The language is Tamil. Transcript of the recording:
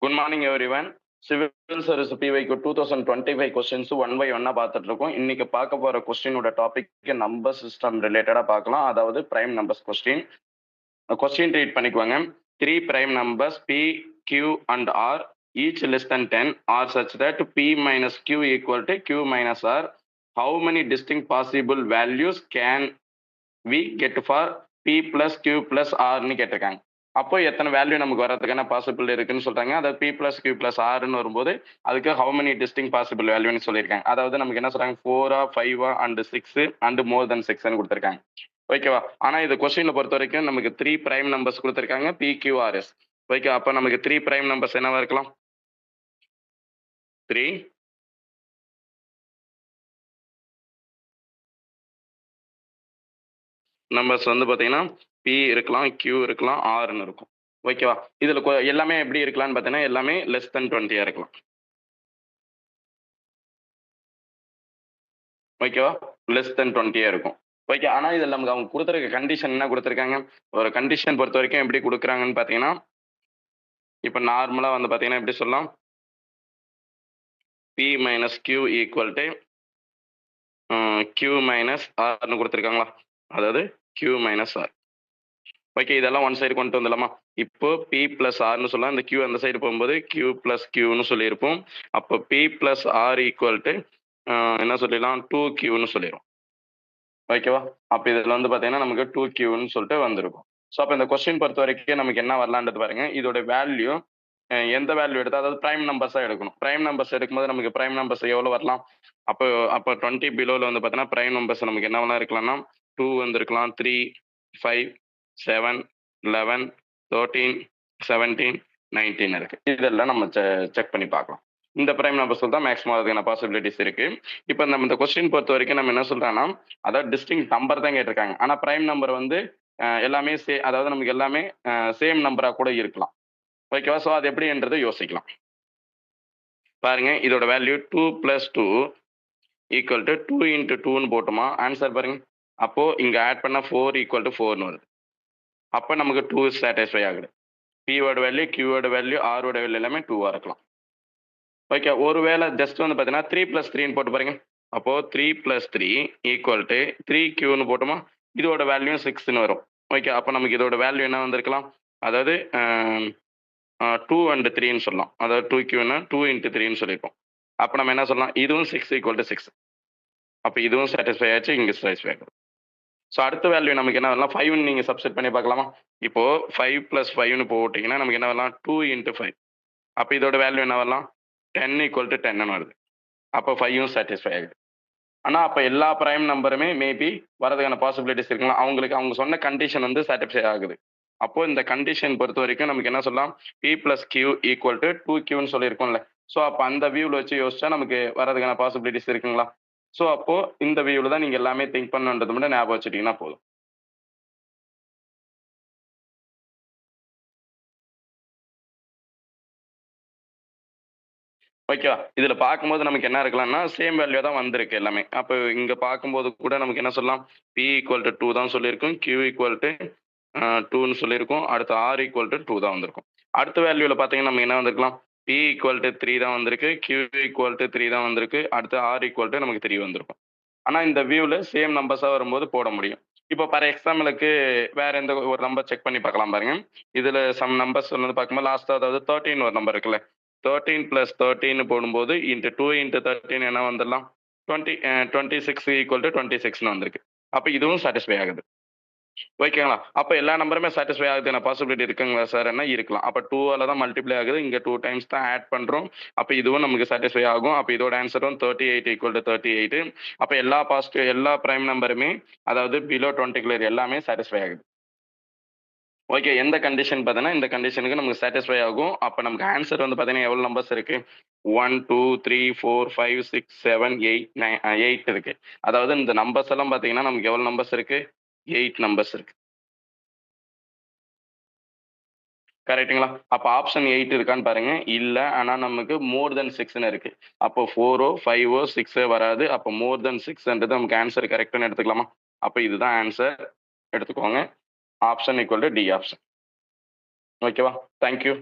Good morning everyone. Civil service பிவைக்கு 2025 கொஸ்டின்ஸ் ஒன் பை ஒன்னா பார்த்துட்டு இருக்கோம். இன்னைக்கு பார்க்க போற கொஸ்டினோட டாபிக் நம்பர் சிஸ்டம் ரிலேட்டடா பார்க்கலாம். அதாவது prime numbers question. Question read பண்ணிக்குவாங்க. 3 prime numbers p, q and r each less than 10 are such that p minus q equal to q minus r. How many distinct possible values can we get for p plus q plus r ன்னு கேட்டிருக்காங்க. அப்போ எத்தனை வேல்யூ நமக்கு வரதுக்கான பாசிபிள் இருக்குன்னு சொல்றாங்க. அதாவது p plus q plus r ன்னு வரும்போது அதுக்கு how many distinct possible வேல்யூன்னு சொல்லியிருக்காங்க. அதாவது நமக்கு என்ன சொல்றாங்க, 4 5 and 6 and more than 6 ன்னு கொடுத்திருக்காங்க. ஓகேவா? ஆனா இது கொஸ்டின்ல பொறுத்த வரைக்கும் நமக்கு 3 பிரைம் நம்பர்ஸ் கொடுத்திருக்காங்க, p q r s. Okay, அப்ப நமக்கு 3 பிரைம் நம்பர்ஸ் என்னவா இருக்கலாம்? 3 நம்பர்ஸ் வந்து பாத்தீங்கன்னா p இருக்கலாம், q இருக்கலாம், rன்னு இருக்கும். ஓகேவா? இதுல எல்லாமே எப்படி இருக்கலாம்னு பாத்தீங்கன்னா எல்லாமே லெஸ் தென் 20 இருக்கலாம். ஓகேவா? லெஸ் தென் 20 இருக்கும். ஓகே, ஆனா இதுல நமக்கு அவங்க கொடுத்துருக்க கண்டிஷன் என்ன கொடுத்துருக்காங்க? ஒரு கண்டிஷன் பொறுத்த வரைக்கும் எப்படி கொடுக்குறாங்கன்னு பாத்தீங்கன்னா, இப்ப நார்மலா வந்து பாத்தீங்கன்னா எப்படி சொல்லலாம், p minus q equal to q minus rன்னு கொடுத்துருக்காங்களா? அதாவது q minus r. ஓகே, இதெல்லாம் ஒன் சைடு கொண்டு வந்துடலாமா? இப்போ p பிளஸ் ஆர்னு சொல்லலாம். இந்த q அந்த சைடு போகும்போது q பிளஸ் qன்னு சொல்லியிருப்போம். அப்போ p plus r equal to என்ன சொல்லிடலாம், 2qன்னு சொல்லிடும். ஓகேவா? அப்போ இதில் வந்து பார்த்தீங்கன்னா நமக்கு 2qன்னு சொல்லிட்டு வந்திருக்கும். ஸோ அப்போ இந்த கொஸ்டின் பொறுத்த வரைக்கும் நமக்கு என்ன வரலான்றது பாருங்க. இதோட வேல்யூ எந்த வேல்யூ எடுத்தால், அதாவது பிரைம் நம்பர்ஸாக எடுக்கணும். பிரைம் நம்பர்ஸ் எடுக்கும்போது நமக்கு பிரைம் நம்பர்ஸ் எவ்வளோ வரலாம்? அப்போ 20 பிலோவில் வந்து பார்த்தீங்கன்னா பிரைம் நம்பர்ஸ் நமக்கு என்னவெல்லாம் இருக்கலாம்னா 2 வந்துருக்கலாம், 3 5 7 11 13 17 19 இருக்கு. இதெல்லாம் நம்ம செக் பண்ணி பார்க்கலாம். இந்த பிரைம் நம்பர்ஸ் தான் மேக்ஸிமம் அதுக்கான பாசிபிலிட்டிஸ் இருக்கு. இப்போ நம்ம இந்த கொஸ்டின் பொறுத்த வரைக்கும் நம்ம என்ன சொல்றோம்னா, அதாவது டிஸ்டிங் நம்பர் தான் கேட்டிருக்காங்க. ஆனா பிரைம் நம்பர் வந்து எல்லாமே அதாவது நமக்கு எல்லாமே சேம் நம்பரா கூட இருக்கலாம். ஓகேவா? ஸோ அது எப்படின்றதை யோசிக்கலாம். பாருங்க, இதோட வேல்யூ 2 + 2 ஈக்குவல் டு 2 × 2ன்னு போட்டோமா, ஆன்சர் பாருங்க. அப்போ இங்க ஆட் பண்ணா 4 = 4ன்னு வருது. அப்போ நமக்கு 2 சாட்டிஸ்ஃபை ஆகுது. p ஓட வேல்யூ, q ஓட வேல்யூ, r ஓட வேல்யூ எல்லாமே 2வா இருக்கலாம். ஓகே, ஒருவேளை ஜஸ்ட் வந்து பார்த்தீங்கன்னா 3 + 3ன்னு போட்டு பாருங்க. அப்போ 3 + 3 ஈக்குவல் டு 3qன்னு போட்டோமா, இதோட வேல்யூ 6ன்னு வரும். ஓகே, அப்போ நமக்கு இதோட வேல்யூ என்ன வந்திருக்கலாம், அதாவது 2 and 3ன்னு சொல்லலாம். அதாவது 2qன்னா 2 × 3ன்னு சொல்லியிருப்போம். அப்போ நம்ம என்ன சொல்லலாம், இதுவும் 6 = 6. அப்போ இதுவும் சாட்டிஸ்ஃபை ஆச்சு, இங்கே சாட்டிஸ்ஃபை ஆகும். ஸோ அடுத்த வேல்யூ நமக்கு என்ன வரலாம், 5ன்னு நீங்கள் சப்ஸ்டிட் பண்ணி பார்க்கலாமா? இப்போ 5 + 5ன்னு போட்டிங்கன்னா நமக்கு என்ன வரலாம், 2 × 5. அப்போ இதோட வேல்யூ என்ன வரலாம், 10 = 10ன்னு வருது. அப்போ 5ம் சாட்டிஸ்ஃபை ஆகுது. ஆனால் அப்போ எல்லா பிரைம் நம்பருமே மேபி வரதுக்கான பாசிபிலிட்டிஸ் இருக்குங்களா, அவங்க சொன்ன கண்டிஷன் வந்து சாட்டிஸ்ஃபை ஆகுது. அப்போ இந்த கண்டிஷன் பொறுத்த வரைக்கும் நமக்கு என்ன சொல்லலாம், p + q ஈக்குவல் டு 2qன்னு சொல்லியிருக்கோம்ல. ஸோ அப்போ அந்த வியூவில் வச்சு யோசிச்சா நமக்கு வரதுக்கான பாசிபிலிட்டிஸ் இருக்குங்களா? ஸோ அப்போ இந்த வியூவில் தான் நீங்கள் எல்லாமே திங்க் பண்ணுன்றது மட்டும் ஞாபகம் வச்சுட்டீங்கன்னா போதும். ஓகேவா? இதுல பார்க்கும்போது நமக்கு என்ன இருக்கலாம்னா சேம் வேல்யூ தான் வந்திருக்கு எல்லாமே. அப்போ இங்க பார்க்கும்போது கூட நமக்கு என்ன சொல்லலாம், p = 2 தான் சொல்லியிருக்கும், q = 2ன்னு சொல்லியிருக்கும், அடுத்து r = 2 தான் வந்திருக்கும். அடுத்த வேல்யூல பார்த்தீங்கன்னா நம்ம என்ன வந்திருக்கலாம், p = 3 தான் வந்திருக்கு, q = 3 தான் வந்திருக்கு, அடுத்து r = நமக்கு 3 வந்திருக்கும். ஆனா இந்த வியூல சேம் நம்பர்ஸா வரும்போது போட முடியும். இப்போ ஃபார் எக்ஸாம்பிளுக்கு வேற எந்த ஒரு நம்பர் செக் பண்ணி பார்க்கலாம் பாருங்க. இதுல சம் நம்பர்ஸ் வந்து பார்க்கும்போது லாஸ்டா அதாவது 13 ஒரு நம்பர் இருக்குல்ல, 13 + 13ன்னு போடும்போது இன்ட்டு 2 × 13 என்ன வந்துடலாம், 26 = 26ன்னு வந்திருக்கு. அப்போ இதுவும் சாட்டிஸ்ஃபை ஆகுது. ஓகேங்களா? அப்போ எல்லா நம்பருமே சாட்டிஸ்ஃபை ஆகுதுன்னு பாசிபிலிட்டி இருக்குங்களா சார்? என்ன இருக்கலாம். அப்போ 2ஆல தான் மல்டிப்ளை ஆகுது, இங்கே 2 டைம்ஸ் தான் ஆட் பண்ணுறோம். அப்போ இதுவும் நமக்கு சாட்டிஸ்ஃபை ஆகும். அப்போ இதோட ஆன்சரும் 38 = 38. அப்போ எல்லா பிரைம் நம்பருமே அதாவது பிலோ 20 எல்லாமே சாட்டிஸ்ஃபை ஆகுது. ஓகே, எந்த கண்டிஷன் பார்த்தீங்கன்னா இந்த கண்டிஷனுக்கு நமக்கு சாட்டிஸ்ஃபை ஆகும். அப்போ நமக்கு ஆன்சர் வந்து பார்த்தீங்கன்னா எவ்வளோ நம்பர்ஸ் இருக்கு, 1 2 3 4 5 6 7 8 9 8 இருக்கு. அதாவது இந்த நம்பர்ஸ் எல்லாம் பார்த்தீங்கன்னா நமக்கு எவ்வளோ நம்பர்ஸ் இருக்கு, 8 நம்பர்ஸ் இருக்கு. கரெக்ட்டுங்களா? அப்போ ஆப்ஷன் 8 இருக்கான்னு பாருங்க. இல்ல, ஆனா நமக்கு மோர் தென் 6ன்னு இருக்கு. அப்போ 4ஓ 5ஓ 6ஓ வராது. அப்போ மோர் தென் 6ன்றது நமக்கு ஆன்சர் கரெக்ட்னு எடுத்துக்கலாமா? அப்போ இதுதான் ஆன்சர் எடுத்துக்கோங்க. Option = D option. ஓகேவா? Thank you.